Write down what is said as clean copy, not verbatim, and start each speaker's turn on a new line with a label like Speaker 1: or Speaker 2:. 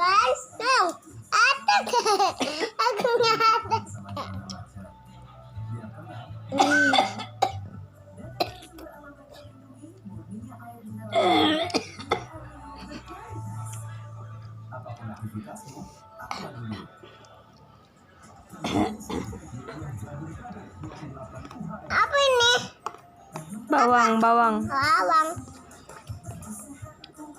Speaker 1: guys, tuh ada aku nggak ada. Apa ini?
Speaker 2: Bawang.
Speaker 1: Bawang.